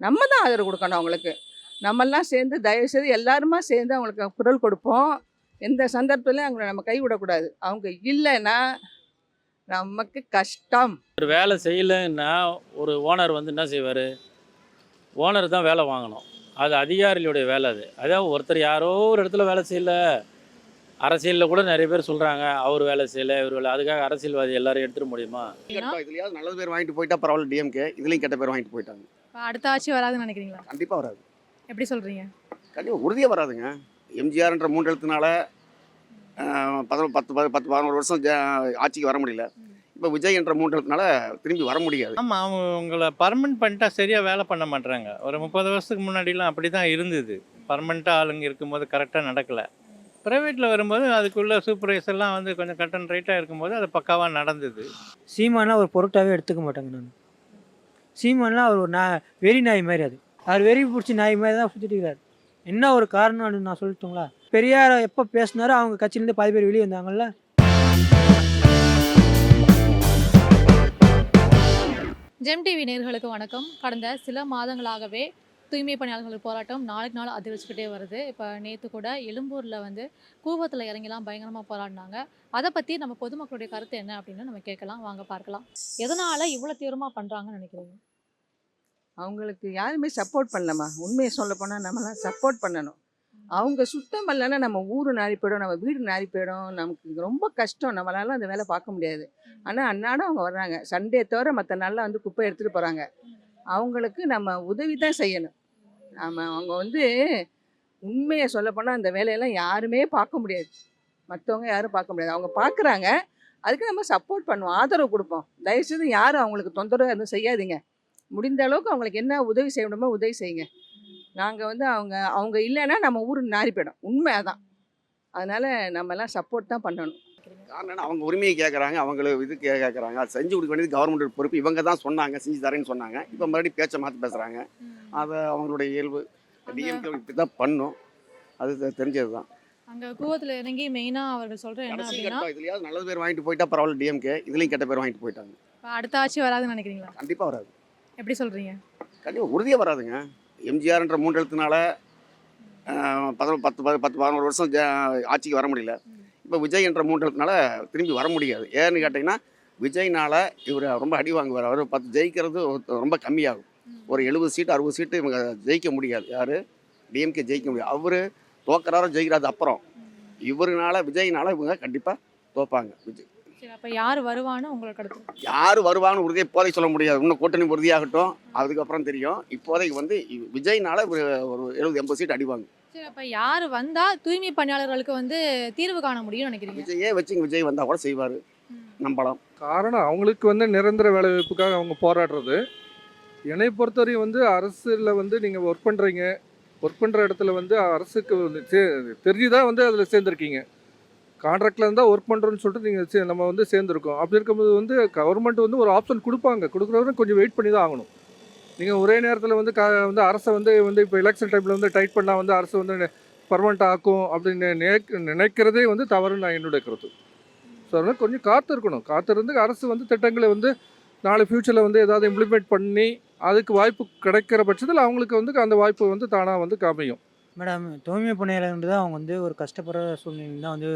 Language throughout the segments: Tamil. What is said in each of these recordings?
நம்ம தான் ஆதரவு கொடுக்கணும் அவங்களுக்கு. நம்மெல்லாம் சேர்ந்து தயவுசெய்து எல்லாருமா சேர்ந்து அவங்களுக்கு குரல் கொடுப்போம். எந்த சந்தர்ப்பத்திலையும் அவங்கள நம்ம கைவிடக்கூடாது. அவங்க இல்லைன்னா நமக்கு கஷ்டம். ஒரு வேலை செய்யலைன்னா ஒரு ஓனர் வந்து என்ன செய்வார்? ஓனர் தான் வேலை வாங்கணும். அது அதிகாரிகளுடைய வேலை அது. அதாவது ஒருத்தர் யாரோ ஒரு இடத்துல வேலை செய்யல. அரசியலில் கூட நிறைய பேர் சொல்கிறாங்க, அவர் வேலை செய்யலை, இவர் வேலை, அதுக்காக அரசியல்வாதி எல்லாரும் எடுத்துட முடியுமா? இதுலயாவது நல்ல பேர் வாங்கிட்டு போயிட்டா பரவாயில்ல. டிஎம்கே இதுலயும் கெட்ட பேர் வாங்கிட்டு போயிட்டாங்க. இப்ப அடுத்த ஆட்சி வராதுன்னு நினைக்கிறீங்களா? கண்டிப்பா வராது. எப்படி சொல்றீங்க? கண்டிப்பா உறுதியாக வராதுங்க. எம்ஜிஆர்ன்ற மூன்று எழுத்துனால 11 வருஷம் ஆட்சிக்கு வர முடியல. இப்போ விஜய் என்ற மூன்று எழுத்துனால திரும்பி வர முடியாது. ஆமாம், அவங்கள பர்மனெண்ட் பண்ணிட்டா சரியாக வேலை பண்ண மாட்றாங்க. ஒரு 30 வருஷத்துக்கு முன்னாடிலாம் அப்படி தான் இருந்தது. பர்மனெண்ட்டாக ஆளுங்க இருக்கும்போது கரெக்டாக நடக்கலை. ப்ரைவேட்டில் வரும்போது அதுக்குள்ளே சூப்பர்வைசர்லாம் வந்து கொஞ்சம் கட் அண்ட் ரைட்டாக இருக்கும்போது அது பக்காவாக நடந்தது. சீமான்லாம் ஒரு பொருட்டாகவே எடுத்துக்க மாட்டாங்க. நான் சீமான்லாம் அவர் ஒரு வெறி நாய் மாதிரி. அவர் வெறி பிடிச்சி நாய் மாதிரி தான் சுற்றிட்டு இருக்கிறார். என்ன ஒரு காரணம்னு நான் சொல்லட்டுங்களா? பெரியார் எப்போ பேசினாரோ அவங்க கட்சியிலேருந்து பாதி பேர் வெளியே வந்தாங்கல்ல. ஜெம் டிவி நேயர்களுக்கு வணக்கம். கடந்த சில மாதங்களாகவே தூய்மை பணியாளர்கள் போராட்டம் நாளுக்கு நாள் அதிகரிச்சுக்கிட்டே வருது. இப்போ நேற்று கூட எழும்பூரில் வந்து கூவத்தில் இறங்கிலாம் பயங்கரமாக போராடினாங்க. அதை பற்றி நம்ம பொதுமக்களுடைய கருத்து என்ன அப்படின்னு நம்ம கேட்கலாம், வாங்க பார்க்கலாம். எதனால் இவ்வளோ தீவிரமாக பண்ணுறாங்கன்னு நினைக்கிறீங்க? அவங்களுக்கு யாருமே சப்போர்ட் பண்ணலம்மா. உண்மையை சொல்லப்போனால் நம்மலாம் சப்போர்ட் பண்ணணும். அவங்க சுத்தம் இல்லைன்னா நம்ம ஊர் நாரி போயிடும், நம்ம வீடு நாரி போயிடும். நமக்கு ரொம்ப கஷ்டம். நம்மளால அந்த வேலை பார்க்க முடியாது. ஆனால் அன்னாடம் அவங்க வர்றாங்க. சண்டே தவிர மற்ற நாளில் வந்து குப்பை எடுத்துகிட்டு போகிறாங்க. அவங்களுக்கு நம்ம உதவி தான் செய்யணும். அவங்க வந்து உண்மையை சொல்லப்போனால் அந்த வேலையெல்லாம் யாருமே பார்க்க முடியாது. மற்றவங்க யாரும் பார்க்க முடியாது. அவங்க பார்க்குறாங்க. அதுக்கு நம்ம சப்போர்ட் பண்ணுவோம், ஆதரவு கொடுப்போம். தயவுசெய்து யாரும் அவங்களுக்கு தொந்தரவு எதுவும் செய்யாதீங்க. முடிந்த அளவுக்கு அவங்களுக்கு என்ன உதவி செய்ய முடியுமோ உதவி செய்யுங்க. நாங்கள் வந்து அவங்க இல்லைன்னா நம்ம ஊர் நாரி போயிடும். உண்மை அதான். அதனால் நம்மலாம் சப்போர்ட் தான் பண்ணணும். காரணம் என்ன? அவங்க உரிமையை கேட்குறாங்க, அவங்களுக்கு இது கேட்குறாங்க. அது செஞ்சு கொடுக்க வேண்டியது கவர்மெண்ட் பொறுப்பு. இவங்க தான் சொன்னாங்க, செஞ்சு தரேன்னு சொன்னாங்க. இப்போ மறுபடியும் பேச்சை மாற்றி பேசுகிறாங்க. அதை அவங்களுடைய இயல்பு. டிஎம்கே இப்படி தான் பண்ணும். அது தெரிஞ்சது தான். அங்கே கூவத்தில் இறங்கி மெயினாக அவர்கள் சொல்கிற என்ன அப்படின்னா, இதுலயாவது நல்ல பேர் வாங்கிட்டு போயிட்டா பரவாயில்ல. டிஎம்கே இதுலயும் கெட்ட பேர் வாங்கிட்டு போயிட்டாங்க. இப்போ அடுத்த ஆட்சி வராதுன்னு நினைக்கிறீங்களா? கண்டிப்பாக வராது. எப்படி சொல்கிறீங்க? கண்டிப்பாக உறுதியாக வராதுங்க. எம்ஜிஆர்ன்ற மூன்று எழுத்துனால 11 வருஷம் ஆட்சிக்கு வர முடியல. இப்போ விஜய் என்ற மூன்று எழுத்துனால திரும்பி வர முடியாது. ஏன்னு கேட்டிங்கன்னா, விஜய்னால இவர் ரொம்ப அடி வாங்குவார். அவர் 10 ஜெயிக்கிறது ரொம்ப கம்மியாகும். ஒரு 70 சீட்டு 60 சீட்டு இவங்க ஜெயிக்க முடியாது. யார்? டிஎம்கே ஜெயிக்க முடியாது. அவர் தோக்கறாரோ ஜெயிக்கிறாது அப்புறம். இவருனால விஜய்னால இவங்க கண்டிப்பாக தோப்பாங்க. விஜய் சரி, அப்போ யார் வருவான்னு உங்களுக்கு கருத்து? யார் வருவான்னு உறுதியை இப்போதைக்கு சொல்ல முடியாது. இன்னும் கூட்டணி உறுதியாகட்டும், அதுக்கப்புறம் தெரியும். இப்போதைக்கு வந்து விஜய்னால ஒரு 70-80 சீட் அடிவாங்க. சரி, அப்போ யார் வந்தால் தூய்மை பணியாளர்களுக்கு வந்து தீர்வு காண முடியும்னு நினைக்கிறீங்க? விஜயே வச்சு விஜய் வந்தால் கூட செய்வார், நம்பலாம். காரணம் அவங்களுக்கு வந்து நிரந்தர வேலைவாய்ப்புக்காக அவங்க போராடுறது. என்னை பொறுத்தவரையும் வந்து அரசில் வந்து நீங்கள் ஒர்க் பண்ணுற இடத்துல வந்து அரசுக்கு வந்து தெரிஞ்சு தான் வந்து அதில் சேர்ந்துருக்கீங்க. கான்ட்ராக்டில் இருந்தால் ஒர்க் பண்ணுறோன்னு சொல்லிட்டு நீங்கள் நம்ம வந்து சேர்ந்துருக்கோம். அப்படி இருக்கும்போது வந்து கவர்மெண்ட் வந்து ஒரு ஆப்ஷன் கொடுப்பாங்க. கொடுக்குறவரும் கொஞ்சம் வெயிட் பண்ணி தான் ஆகணும். நீங்கள் ஒரே நேரத்தில் வந்து வந்து அரசை வந்து இப்போ எலெக்ஷன் டைமில் வந்து டைட் பண்ணால் வந்து அரசு வந்து பர்மனெண்ட் ஆக்கும் அப்படின்னு நினைக்கிறதே வந்து தவறுன்னு நான் என்னுடைய கருத்து. ஸோ அதனால் கொஞ்சம் காத்திருந்து அரசு வந்து திட்டங்களை வந்து நாளை ஃப்யூச்சரில் வந்து ஏதாவது இம்ப்ளிமெண்ட் பண்ணி அதுக்கு வாய்ப்பு கிடைக்கிற பட்சத்தில் அவங்களுக்கு வந்து அந்த வாய்ப்பு வந்து தானாக வந்து காமியும். மேடம், தூய்மை பணியாளர்கள் தான் அவங்க வந்து ஒரு கஷ்டப்படுற சூழ்நிலை தான் வந்து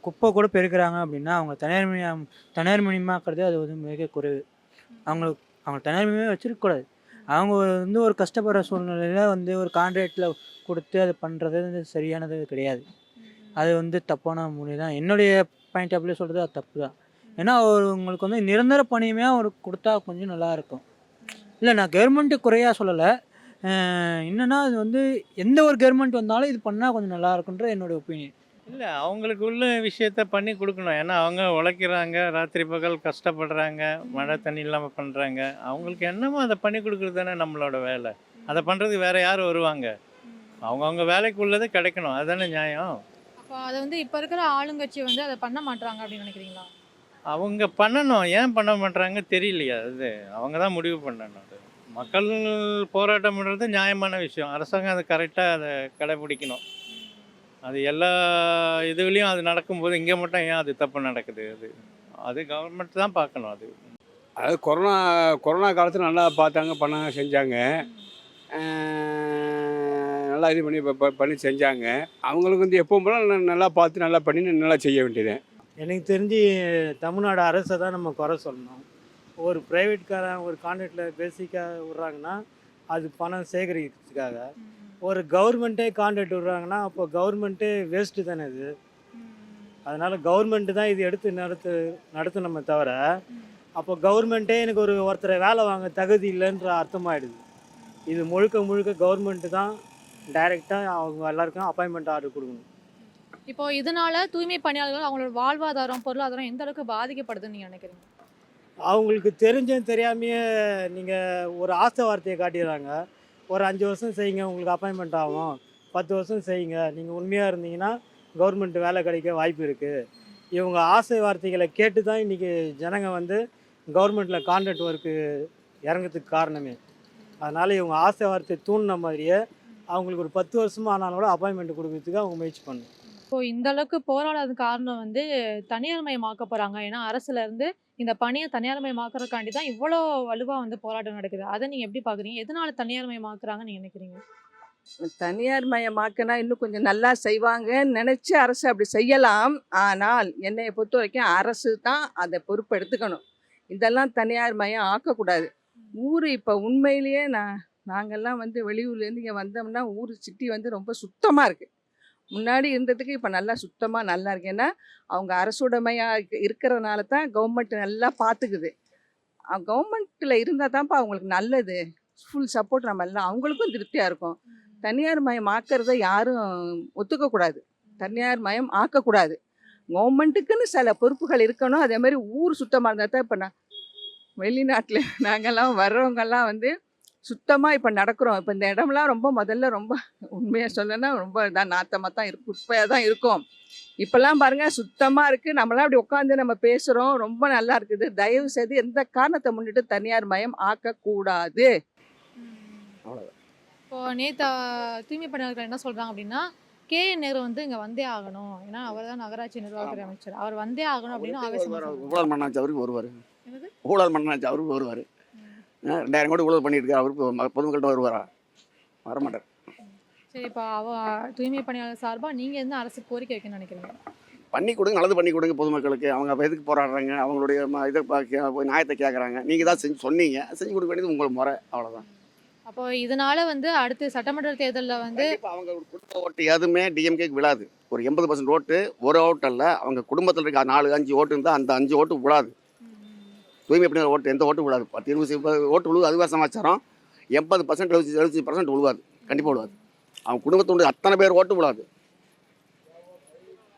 குப்பை கூட பெருக்கிறாங்க அப்படின்னா அவங்க தனியார்மயமாக்குறது அது வந்து மிக குறைவு. அவங்க தனியார்மயமே வச்சிருக்கக்கூடாது. அவங்க வந்து ஒரு கஷ்டப்படுற சூழ்நிலையில் வந்து ஒரு கான்ட்ராக்டில் கொடுத்து அது பண்ணுறது வந்து சரியானது கிடையாது. அது வந்து தப்பான முறை தான். என்னுடைய பாயிண்ட் ஆஃப் வியூ சொல்கிறது அது தப்பு தான். ஏன்னா உங்களுக்கு வந்து நிரந்தர பணியுமே அவருக்கு கொடுத்தா கொஞ்சம் நல்லாயிருக்கும். இல்லை, நான் கவர்மெண்ட்டு குறையாக சொல்லலை. என்னென்னா அது வந்து எந்த ஒரு கவர்மெண்ட் வந்தாலும் இது பண்ணால் கொஞ்சம் நல்லாயிருக்குன்ற என்னோடய ஒப்பீனியன். இல்லை, அவங்களுக்கு உள்ள விஷயத்த பண்ணி கொடுக்கணும். ஏன்னா அவங்க உழைக்கிறாங்க, ராத்திரி பகல் கஷ்டப்படுறாங்க, மழை தண்ணி இல்லாமல் பண்ணுறாங்க. அவங்களுக்கு என்னமோ அதை பண்ணி கொடுக்குறது தானே நம்மளோட வேலை. அதை பண்ணுறதுக்கு வேறு யார் வருவாங்க? அவங்கவுங்க வேலைக்கு உள்ளது கிடைக்கணும், அதுதானே நியாயம். அப்போ அதை வந்து இப்போ இருக்கிற ஆளுங்கட்சி வந்து அதை பண்ண மாட்டாங்க அப்படின்னு நினைக்கிறீங்களா? அவங்க பண்ணணும். ஏன் பண்ண மாட்டாங்க தெரியலையா? அது அவங்க தான் முடிவு பண்ணணும். அது மக்கள் போராட்டம் பண்ணுறது நியாயமான விஷயம். அரசாங்கம் அதை கரெக்டாக அதை கடைப்பிடிக்கணும். அது எல்லா இதுலேயும் அது நடக்கும்போது இங்கே மட்டும் ஏன் அது தப்பு நடக்குது? அது கவர்மெண்ட் தான் பார்க்கணும். அது கொரோனா காலத்தில் நல்லா பார்த்தாங்க, பண்ணாங்க, செஞ்சாங்க. நல்லா இது பண்ணி பண்ணி செஞ்சாங்க. அவங்களுக்கு வந்து எப்பவும் போல நல்லா பார்த்து நல்லா பண்ணி நல்லா செய்ய வேண்டியது. எனக்கு தெரிஞ்சு தமிழ்நாடு அரசை தான் நம்ம குறை சொல்லணும். ஒரு ப்ரைவேட்காரன் ஒரு கான்ட்ராக்டில் பேசிக்காக விட்றாங்கன்னா அது பணம் சேகரிக்கிறதுக்காக. ஒரு கவர்மெண்ட்டே கான்ட்ராக்ட் விட்றாங்கன்னா அப்போ கவர்மெண்ட்டே வேஸ்ட்டு தானே இது. அதனால் கவர்மெண்ட்டு தான் இது எடுத்து நடத்தணுமே தவிர அப்போ கவர்மெண்ட்டே எனக்கு ஒருத்தரை வேலை வாங்க தகுதி இல்லைன்ற அர்த்தமாயிடுது. இது முழுக்க முழுக்க கவர்மெண்ட்டு தான் டைரெக்டாக அவங்க எல்லாருக்கும் அப்பாயின்மெண்ட் ஆர்டர் கொடுக்கணும். இப்போ இதனால தூய்மை பணியாளர்கள் அவங்களோட வாழ்வாதாரம், பொருளாதாரம் எந்த அளவுக்கு பாதிக்கப்படுதுன்னு நீங்க நினைக்கிறீங்க? அவங்களுக்கு தெரிஞ்சும் தெரியாமையே நீங்கள் ஒரு ஆசை வார்த்தையை காட்டிடுறாங்க. ஒரு 5 வருஷம் செய்யுங்க, உங்களுக்கு அப்பாயின்மெண்ட் ஆகும். 10 வருஷம் செய்யுங்க, நீங்கள் உண்மையாக இருந்தீங்கன்னா கவர்மெண்ட் வேலை கிடைக்க வாய்ப்பு இருக்குது. இவங்க ஆசை வார்த்தைகளை கேட்டு தான் இன்றைக்கி ஜனங்க வந்து கவர்மெண்ட்டில் கான்ட்ராக்ட் ஒர்க்கு இறங்கிறதுக்கு காரணமே. அதனால் இவங்க ஆசை வார்த்தை தூண்டின மாதிரியே அவங்களுக்கு ஒரு 10 வருஷமாக ஆனாலும் கூட அப்பாயின்மெண்ட் கொடுக்கறதுக்கு அவங்க முயற்சி பண்ணணும். இப்போ இந்த அளவுக்கு போராடாத காரணம் வந்து தனியார்மயமாக்க போறாங்க. ஏன்னா அரசுல இருந்து இந்த பணியை தனியார்மயமாக்குறதுக்காண்டி தான் இவ்வளோ வலுவா வந்து போராட்டம் நடக்குது. அதை நீங்க எப்படி பாக்குறீங்க? எதனால தனியார்மயமாக்குறாங்கன்னு நீங்க நினைக்கிறீங்க? தனியார் மயமாக்கினா இன்னும் கொஞ்சம் நல்லா செய்வாங்கன்னு நினச்சி அரசு அப்படி செய்யலாம். ஆனால் என்னைய பொறுத்த வரைக்கும் அரசு தான் அதை பொறுப்பு எடுத்துக்கணும். இதெல்லாம் தனியார் மயம் ஆக்கக்கூடாது. ஊர் இப்போ உண்மையிலேயே நாங்கள்லாம் வந்து வெளியூர்லேருந்து இங்கே வந்தோம்னா ஊர் சிட்டி வந்து ரொம்ப சுத்தமாக இருக்குது. முன்னாடி இருந்ததுக்கு இப்போ நல்லா சுத்தமாக நல்லா இருக்கு. ஏன்னா அவங்க அரசுடைமையாக இருக்கிறதுனால தான் கவர்மெண்ட் நல்லா பார்த்துக்குது. கவர்மெண்ட்டில் இருந்தால் தான்ப்பா அவங்களுக்கு நல்லது. ஃபுல் சப்போர்ட் நம்ம எல்லாம் அவங்களுக்கும் திருப்தியாக இருக்கும். தனியார் மயம் ஆக்கிறத யாரும் ஒத்துக்கக்கூடாது. தனியார் மயம் ஆக்கக்கூடாது. கவர்மெண்ட்டுக்குன்னு சில பொறுப்புகள் இருக்கணும். அதே மாதிரி ஊர் சுத்தமாக இருந்தால் தான் இப்போ வெளிநாட்டில் நாங்கள்லாம் வர்றவங்கெல்லாம் வந்து சுத்தமாக இப்போ நடக்கிறோம். இப்போ இந்த இடம்லாம் ரொம்ப முதல்ல ரொம்ப உண்மையாக சொல்லணும்னா ரொம்ப இதாக நாத்தமாக தான் இருக்கும், குப்பையாக தான் இருக்கும். இப்போல்லாம் பாருங்கள் சுத்தமாக இருக்குது. நம்மளாம் அப்படி உட்காந்து நம்ம பேசுகிறோம், ரொம்ப நல்லா இருக்குது. தயவு செய்து எந்த காரணத்தை முன்னிட்டு தனியார் மயம் ஆக்கக்கூடாது. அவ்வளோதான். இப்போ நேற்று தூய்மை பணியாளர்கள் என்ன சொல்றாங்க அப்படின்னா, KN நேரு வந்து இங்க வந்தே ஆகணும். ஏன்னா அவர் தான் நகராட்சி நிர்வாகத்துறை அமைச்சர். அவர் வந்தே ஆகணும் அப்படின்னு ஆவேசமா சொல்றாங்க. ஊழல் மண்ணாச்சு அவருக்கு வருவார். என்னது? ஊழல் மண்ணாச்சு அவருக்கு வருவார். 2000 கோடி ஊழல் பண்ணியிருக்காரு. அவருக்கு பொதுமக்கள்கிட்ட வருவாரா? வரமாட்டார். சரி, இப்போ தூய்மை பணியாளர் சார்பா நீங்க என்ன அரசுக்கு கோரிக்கை வைக்கணும்னு நினைக்கிறீங்க? பண்ணி கொடுங்க, நல்லது பண்ணி கொடுங்க பொதுமக்களுக்கு. அவங்க அப்போ எதுக்கு போராடுறாங்க? அவங்களுடைய இதை நியாயத்தை கேட்குறாங்க. நீங்கள் தான் சொன்னீங்க, செஞ்சு கொடுக்க வேண்டியது உங்கள் முறை. அவ்வளோதான். அப்போ இதனால வந்து அடுத்து சட்டமன்ற தேர்தலில் வந்து கண்டிப்பா அவங்க குடும்ப ஓட்டு எதுவுமே டிஎம்கேக்கு விழாது. ஒரு 80% ஓட்டு ஒரு ஓட்டு அல்ல. அவங்க குடும்பத்தில் இருக்க 4-5 ஓட்டு இருந்தால் அந்த 5 ஓட்டு விழாது. தூய்மை பணியாளர் ஓட்டு எந்த ஓட்டு விழாது. 10-20 ஓட்டு விழுது, அதுவே சமாச்சாரம். 80% 75% விழுவாது. கண்டிப்பாக விழுவாது. அவங்க குடும்பத்தோட அத்தனை பேர் ஓட்டு விழாது.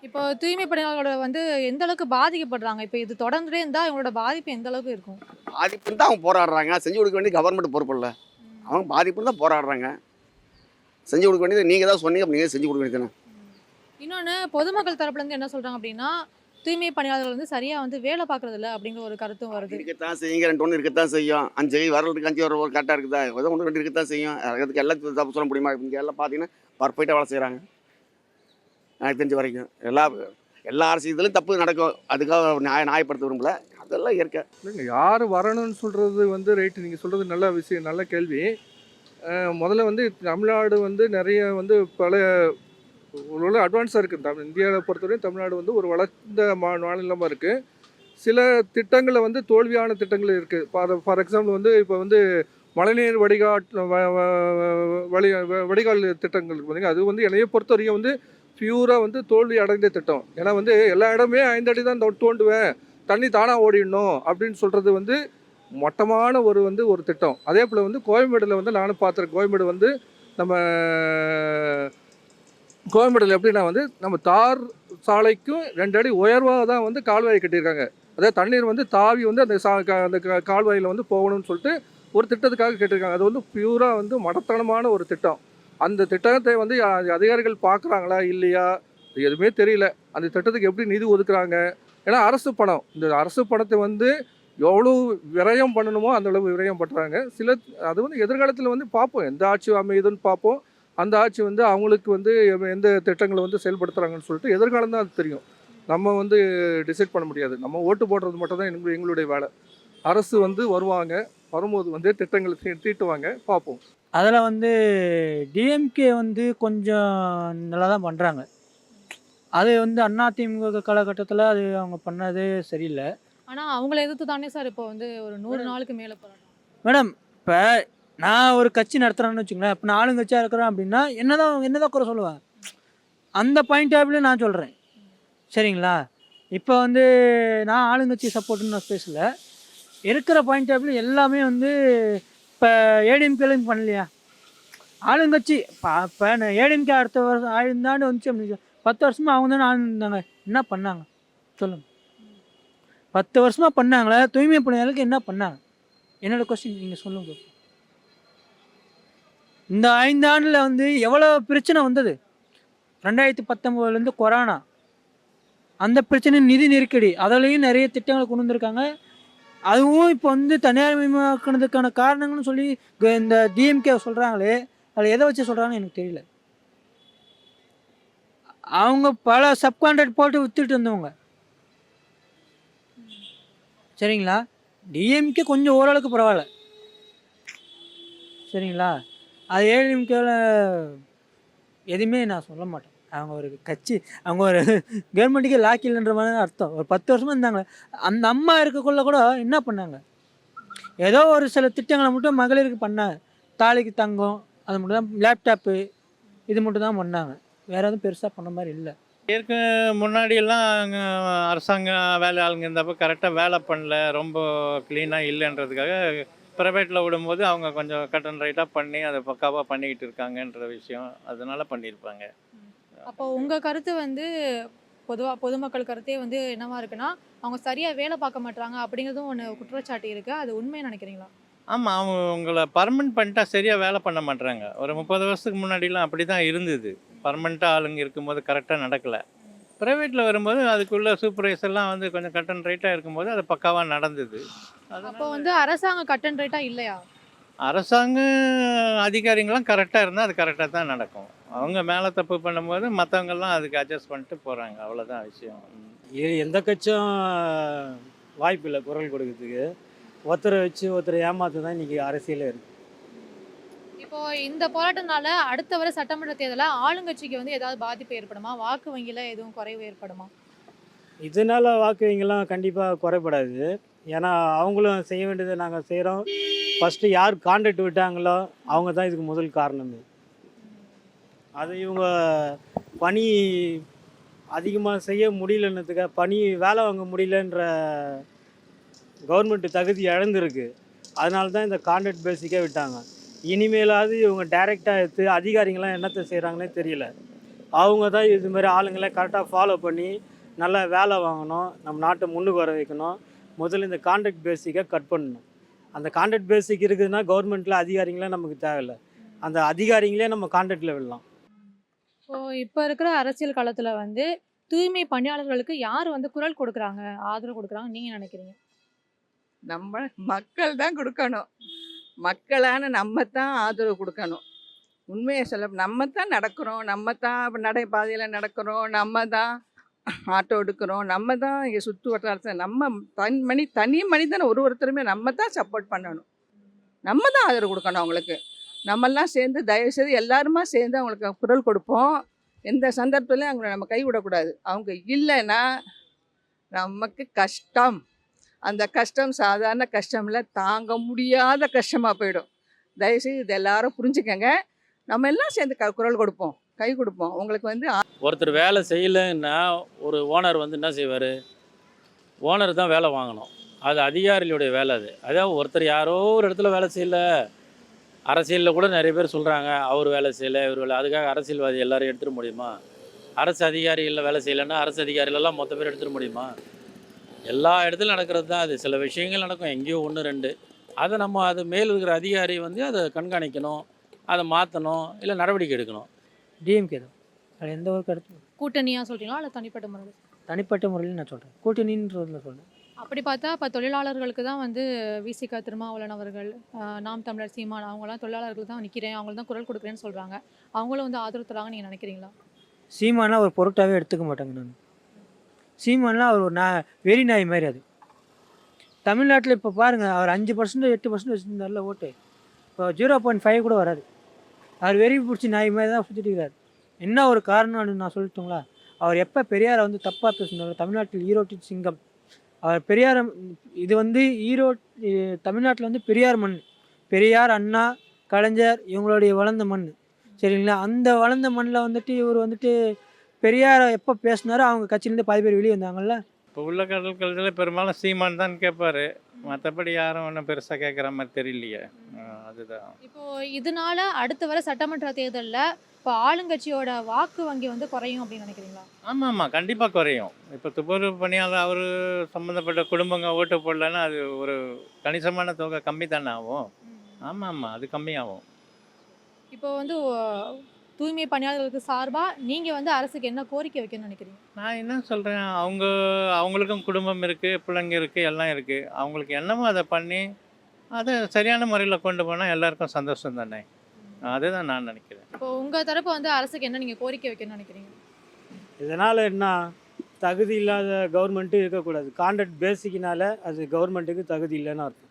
இப்போ தூய்மை பணியாளர்களோட வந்து எந்த அளவுக்கு பாதிக்கப்படுறாங்க? இப்போ இது தொடர்ந்துட்டே இருந்தால் இவங்களோட பாதிப்பு எந்த அளவுக்கு இருக்கும்? பாதிப்புன்னு தான் அவங்க போராடுறாங்க. செஞ்சு கொடுக்க வேண்டியது கவர்மெண்ட் பொறுப்பு இல்லை. அவங்க பாதிப்புன்னு தான் போராடுறாங்க. செஞ்சு கொடுக்க வேண்டியது நீங்கள் தான் சொன்னீங்க, நீங்கள் செஞ்சு கொடுக்க வேண்டியது. இன்னொன்று பொதுமக்கள் தரப்புல இருந்து என்ன சொல்றாங்க அப்படின்னா, தூய்மை பணியாளர்கள் வந்து சரியா வந்து வேலை பார்க்கறது இல்லை அப்படிங்கிற ஒரு கருத்தும் வருது. இருக்கத்தான் செய்யுங்க. 2 ஒன்று இருக்கத்தான் செய்யும். 5 வரலுக்கு 5 வர கரெக்டாக இருக்குதா? ஏதோ 1-2 இருக்கத்தான் செய்யும். அதுக்கு எல்லாத்தையும் தப்பு சொல்ல முடியுமா? இங்கே எல்லாம் பார்த்தீங்கன்னா பர்ஃபெக்டாக வேலை செய்கிறாங்க. எனக்கு தெரிஞ்ச வரைக்கும் எல்லா அரசு இதுலையும் தப்பு நடக்கும். அதுக்காக நியாயப்படுத்த விரும்பல. அதெல்லாம் இயற்கை. இல்லைங்க, யார் வரணும்னு சொல்கிறது வந்து ரைட்டு. நீங்கள் சொல்கிறது நல்ல விஷயம், நல்ல கேள்வி. முதல்ல வந்து தமிழ்நாடு வந்து நிறைய வந்து பல ஒரு அட்வான்ஸாக இருக்குது. இந்தியாவை பொறுத்தவரையும் தமிழ்நாடு வந்து ஒரு வளர்ந்த மாநிலமாக இருக்குது. சில திட்டங்களில் வந்து தோல்வியான திட்டங்கள் இருக்குது. ஃபார் எக்ஸாம்பிள் வந்து இப்போ வந்து மழைநீர் வடிகால் திட்டங்கள் இருக்குது பார்த்தீங்க. அது வந்து என்னையை பொறுத்த வரைக்கும் வந்து பியூராக வந்து தோல்வி அடைந்த திட்டம். ஏன்னா வந்து எல்லா இடமே 5 அடி தான் தோண்டுவேன், தண்ணி தானாக ஓடிடணும் அப்படின்னு சொல்கிறது வந்து மட்டமான ஒரு திட்டம். அதே போல் வந்து கோயம்பேடில் வந்து நானும் பார்த்துருக்கேன். கோயம்பேடு வந்து நம்ம கோயம்பேடில் எப்படின்னா வந்து நம்ம தார் சாலைக்கும் 2 அடி உயர்வாக தான் வந்து கால்வாயை கட்டியிருக்காங்க. அதாவது தண்ணீர் வந்து தாவி வந்து அந்த கால்வாயில் வந்து போகணும்னு சொல்லிட்டு ஒரு திட்டத்துக்காக கேட்டிருக்காங்க. அது வந்து பியூராக வந்து மடத்தனமான ஒரு திட்டம். அந்த திட்டத்தை வந்து அதிகாரிகள் பார்க்குறாங்களா இல்லையா எதுவுமே தெரியல. அந்த திட்டத்துக்கு எப்படி நிதி ஒதுக்குறாங்க? ஏன்னா அரசு பணம், இந்த அரசு பணத்தை வந்து எவ்வளோ விரயம் பண்ணணுமோ அந்த அளவு விரயம் பண்ணுறாங்க. அது வந்து எதிர்காலத்தில் வந்து பார்ப்போம், எந்த ஆட்சி அமையுதுன்னு பார்ப்போம். அந்த ஆட்சி வந்து அவங்களுக்கு வந்து எந்த திட்டங்களை வந்து செயல்படுத்துகிறாங்கன்னு சொல்லிட்டு எதிர்காலம் தான் அது தெரியும். நம்ம வந்து டிசைட் பண்ண முடியாது. நம்ம ஓட்டு போடுறது மட்டும் தான் எங்களுடைய வேலை. அரசு வந்து வருவாங்க, வரும்போது வந்து திட்டங்களை தீட்டுவாங்க, பார்ப்போம். அதில் வந்து டிஎம்கே வந்து கொஞ்சம் நல்லா தான் பண்ணுறாங்க. அது வந்து அதிமுக காலகட்டத்தில் அது அவங்க பண்ணது சரியில்லை. ஆனா அவங்கள எதிர்த்து தானே சார் இப்போ வந்து ஒரு 100 நாளுக்கு மேல போராட்டம். மேடம் இப்போ நான் ஒரு கட்சி நடத்துகிறேன்னு வச்சுங்களேன், இப்போ நான் ஆளுங்கட்சியாக இருக்கிறேன் அப்படின்னா என்னதான் குறை சொல்லுவேன். அந்த பாயிண்ட் ஆஃப் வியூவில் நான் சொல்கிறேன். சரிங்களா? இப்போ வந்து நான் ஆளுங்கட்சி சப்போர்ட்டுன்னு நான் பேசல. இருக்கிற பாயிண்ட் ஆஃப் வியூ எல்லாமே வந்து இப்போ ஏடிஎம்கேலையும் பண்ணலையா? ஆளுங்கட்சி இப்போ ஏடிஎம்கே அடுத்த வருஷம் இந்த ஆண்டு வந்துச்சு அப்படின்னு 10 வருஷமாக அவங்க தானே ஆளுந்தாங்க. என்ன பண்ணாங்க சொல்லுங்கள்? 10 வருஷமாக பண்ணாங்களே, தூய்மை பணியாளருக்கு என்ன பண்ணாங்க? என்னோட கொஸ்டின் நீங்கள் சொல்லுங்க. இந்த 5 ஆண்டில் வந்து எவ்வளோ பிரச்சனை வந்தது? 2019 கொரோனா, அந்த பிரச்சனை நிதி நெருக்கடி, அதுலேயும் நிறைய திட்டங்களை கொண்டு வந்திருக்காங்க. அதுவும் இப்போ வந்து தனியார் மயமாக்குனதுக்கான காரணங்கள்னு சொல்லி இந்த டிஎம்கே சொல்கிறாங்களே, அதில் எதை வச்சு சொல்கிறாங்கன்னு எனக்கு தெரியல. அவங்க பல சப்கான்ட்ராக்ட் போட்டு வித்துட்டு இருந்தவங்க. சரிங்களா? டிஎம்கே கொஞ்சம் ஓரளவுக்கு பரவாயில்ல. சரிங்களா? அது ஏடிஎம்கேவில் எதுவுமே நான் சொல்ல மாட்டேன். அவங்க ஒரு கட்சி, அவங்க ஒரு கவர்மெண்ட்டுக்கே லாக் இல்லைன்ற மாதிரி அர்த்தம். ஒரு 10 வருஷமாக இருந்தாங்களே, அந்த அம்மா இருக்கக்குள்ள கூட என்ன பண்ணாங்க? ஏதோ ஒரு சில திட்டங்களை மட்டும் மகளிருக்கு பண்ணாங்க. தாலிக்கு தங்கம், அது மட்டும் தான், லேப்டாப்பு, இது மட்டும் தான் பண்ணாங்க. வேறு எதுவும் பெருசாக பண்ண மாதிரி இல்லை. முன்னாடியெல்லாம் அங்கே அரசாங்க வேலை ஆளுங்க இருந்தப்போ கரெக்டாக வேலை பண்ணல, ரொம்ப க்ளீனாக இல்லைன்றதுக்காக ப்ரைவேட்டில் விடும்போது அவங்க கொஞ்சம் கட் அண்ட் ரைட்டாக பண்ணி அதை பக்காவாக பண்ணிக்கிட்டு இருக்காங்கன்ற விஷயம் அதனால பண்ணியிருப்பாங்க. அப்போ உங்க கருத்து வந்து பொதுமக்கள் கருத்தே வந்து என்னவா இருக்குன்னா, அவங்க சரியா வேலை பார்க்க மாட்டாங்க அப்படிங்கிறதும் ஒன்று குற்றச்சாட்டு இருக்கு. அது உண்மைன்னு நினைக்கிறீங்களா? ஆமாம், அவங்கள பர்மனெண்ட் பண்ணிட்டா சரியாக வேலை பண்ண மாட்றாங்க. ஒரு 30 வருஷத்துக்கு முன்னாடிலாம் அப்படி தான் இருந்தது. பர்மனெண்ட்டாக ஆளுங்க இருக்கும்போது கரெக்டாக நடக்கலை. ப்ரைவேட்டில் வரும்போது அதுக்குள்ள சூப்பர்வைசர்லாம் வந்து கொஞ்சம் கட் அண்ட் ரைட்டாக இருக்கும்போது அது பக்காவாக நடந்தது. அப்போ வந்து அரசாங்கம் கட் அண்ட் ரைட்டா இல்லையா? அரசாங்க அதிகாரிங்களாம் கரெக்டாக இருந்தால் அது கரெக்டாக தான் நடக்கும். அவங்க மேலே தப்பு பண்ணும்போது மற்றவங்கெல்லாம் அதுக்கு அட்ஜஸ்ட் பண்ணிட்டு போகிறாங்க, அவ்வளோதான் விஷயம். எந்த கட்சியும் வாய்ப்பு இல்லை குரல் கொடுக்கறதுக்கு. ஒருத்தரை வச்சு ஒருத்தரை ஏமாத்து தான் இன்றைக்கி அரசியலே இருக்குது. இப்போ இந்த போராட்டத்தினால அடுத்த வர சட்டமன்ற தேர்தலில் ஆளுங்கட்சிக்கு வந்து ஏதாவது பாதிப்பு ஏற்படுமா? வாக்கு வங்கியில் எதுவும் குறைவு ஏற்படுமா? இதனால் வாக்கு வங்கிலாம் கண்டிப்பாக குறைபடாது. ஏன்னா அவங்களும் செய்ய வேண்டியதை நாங்கள் செய்கிறோம். ஃபஸ்ட்டு யார் கான்ட்ராக்ட் விட்டாங்களோ அவங்க தான் இதுக்கு முதல் காரணமே. அது இவங்க பணி அதிகமாக செய்ய முடியலன்றதுக்காக, பணி வேலை வாங்க முடியலன்ற கவர்மெண்ட்டு தகுதி இழந்திருக்கு. அதனால தான் இந்த கான்ட்ராக்ட் பேசிக்காக விட்டாங்க. இனிமேலாவது இவங்க டைரெக்டாக எடுத்து அதிகாரிங்களாம் என்னத்தை செய்கிறாங்கன்னே தெரியல. அவங்க தான் இது மாதிரி ஆளுங்களை கரெக்டாக ஃபாலோ பண்ணி நல்லா வேலை வாங்கணும், நம்ம நாட்டை முன்னுக்கு வர வைக்கணும். முதல்ல இந்த கான்ட்ராக்ட் பேசிக்காக கட் பண்ணணும். அந்த கான்ட்ராக்ட் பேசிக் இருக்குதுன்னா கவர்மெண்ட்டில் அதிகாரிங்களே நமக்கு தேவையில்லை. அந்த அதிகாரிங்களே நம்ம கான்ட்ராக்டில் விடலாம். இப்போ இருக்கிற அரசியல் களத்தில் வந்து தூய்மை பணியாளர்களுக்கு யார் வந்து குரல் கொடுக்குறாங்க, ஆதரவு கொடுக்குறாங்க நீங்கள் நினைக்கிறீங்க? நம்ம மக்கள் தான் கொடுக்கணும். மக்களான நம்ம தான் ஆதரவு கொடுக்கணும். உண்மையை சொல்ல நம்ம தான் நடக்கிறோம், நம்ம தான் நடைபாதையில் நடக்கிறோம், நம்ம தான் ஆட்டோ எடுக்கிறோம், நம்ம தான் இங்கே சுற்று வட்டாரத்தில் நம்ம தனி மனிதன் ஒருத்தருமே நம்ம தான் சப்போர்ட் பண்ணணும். நம்ம தான் ஆதரவு கொடுக்கணும் அவங்களுக்கு. நம்மெல்லாம் சேர்ந்து தயவுசெய்து எல்லாருமா சேர்ந்து அவங்களுக்கு குரல் கொடுப்போம். எந்த சந்தர்ப்பத்திலையும் அவங்கள நம்ம கைவிடக்கூடாது. அவங்க இல்லைன்னா நமக்கு கஷ்டம். அந்த கஷ்டம் சாதாரண கஷ்டம் இல்லை, தாங்க முடியாத கஷ்டமாக போயிடும். தயவுசெய்து இது எல்லாரும் புரிஞ்சுக்கங்க. நம்ம எல்லாம் சேர்ந்து குரல் கொடுப்போம், கை கொடுப்போம். உங்களுக்கு வந்து ஒருத்தர் வேலை செய்யலைன்னா ஒரு ஓனர் வந்து என்ன செய்வார்? ஓனர் தான் வேலை வாங்கணும். அது அதிகாரிகளுடைய வேலை. அதாவது ஒருத்தர் யாரோ ஒரு இடத்துல வேலை செய்யலை. அரசியலில் கூட நிறைய பேர் சொல்கிறாங்க, அவர் வேலை செய்யலை, இவர் வேலை. அதுக்காக அரசியல்வாதி எல்லோரும் எடுத்துட முடியுமா? அரசு அதிகாரிகளில் வேலை செய்யலைன்னா அரசு அதிகாரிகளெல்லாம் மொத்த பேர் எடுத்துட முடியுமா? எல்லா இடத்துலையும் நடக்கிறது தான் அது. சில விஷயங்கள் நடக்கும், எங்கேயோ 1 2. அதை நம்ம அது மேல் இருக்கிற அதிகாரி வந்து அதை கண்காணிக்கணும், அதை மாற்றணும், இல்லை நடவடிக்கை எடுக்கணும். டிஎம்கே தான். அது எந்த ஒரு கருத்து கூட்டணியாக சொல்கிறீங்களா இல்லை தனிப்பட்ட முறையில்? தனிப்பட்ட முறையில் நான் சொல்கிறேன், கூட்டணின்றதில் சொல்கிறேன். அப்படி பார்த்தா இப்போ தொழிலாளர்களுக்கு தான் வந்து விசிக திருமாவளவன் அவர்கள், நாம் தமிழர் சீமான் அவங்களாம் தொழிலாளர்களுக்கு தான் நிற்கிறேன், அவங்களுக்கு தான் குரல் கொடுக்குறேன்னு சொல்கிறாங்க. அவங்களும் வந்து ஆதரவு தராங்கன்னு நீங்கள் நினைக்கிறீங்களா? சீமான்லாம் ஒரு பொருட்டாகவே எடுத்துக்க மாட்டாங்க. நான் சீமான்லாம் அவர் ஒரு வெறி நாய் மாதிரி. அது தமிழ்நாட்டில் இப்போ பாருங்கள், அவர் 5% 8% வச்சுருந்தார்ல ஓட்டு, இப்போ 0.5 கூட வராது. அவர் வெறி பிடிச்சி நாய் மாதிரி தான் சுற்றிட்டு இருக்கிறார். என்ன ஒரு காரணம்னு நான் சொல்லட்டுங்களா? அவர் எப்போ பெரியாரை வந்து தப்பாக பேசினார், தமிழ்நாட்டில் ஈரோட்டின் சிங்கம் அவர் பெரியார். இது வந்து தமிழ்நாட்டில் வந்து பெரியார் மண், பெரியார், அண்ணா, கலைஞர் இவங்களுடைய வளர்ந்த மண், சரிங்களா? அந்த வளர்ந்த மண்ணில் வந்துட்டு இவர் வந்துட்டு பெரியாரை எப்போ பேசினாரோ அவங்க கட்சியிலேருந்து பாதி பேர் வெளியே வந்தாங்கல்ல. இப்போ உள்ள கல்வியில் பெரும்பாலும் சீமான் தான் கேட்பாரு, மற்றபடி யாரும் ஒன்றும் பெருசாக கேட்குற மாதிரி தெரியலையே. அதுதான். இப்போ இதனால அடுத்து வர சட்டமன்ற தேர்தலில் இப்போ ஆளுங்கட்சியோட வாக்கு வங்கி வந்து குறையும் அப்படின்னு நினைக்கிறீங்களா? ஆமாம் கண்டிப்பாக குறையும். இப்போ துப்புரவு பணியாளர் அவர் சம்மந்தப்பட்ட குடும்பங்க ஓட்டு போடலன்னா அது ஒரு கணிசமான தொகை கம்மி தானே ஆகும். ஆமாம் அது கம்மியாகும். இப்போ வந்து தூய்மை பணியாளர்களுக்கு சார்பாக நீங்கள் வந்து அரசுக்கு என்ன கோரிக்கை வைக்கணும்னு நினைக்கிறீங்க? நான் என்ன சொல்கிறேன், அவங்களுக்கும் குடும்பம் இருக்குது, பிள்ளைங்க இருக்குது, எல்லாம் இருக்குது. அவங்களுக்கு என்னமோ அதை பண்ணி அதை சரியான முறையில் கொண்டு போனால் எல்லாருக்கும் சந்தோஷம் தானே. அதுதான் நான் நினைக்கிறேன். இப்போ உங்கள் தரப்பு வந்து அரசுக்கு என்ன நீங்கள் கோரிக்கை வைக்கணும்னு நினைக்கிறீங்க? இதனால் என்ன, தகுதி இல்லாத கவர்மெண்ட்டு இருக்கக்கூடாது. கான்ட்ராக்ட் பேசிக்கினால அது கவர்மெண்ட்டுக்கு தகுதி இல்லைன்னு அர்த்தம்.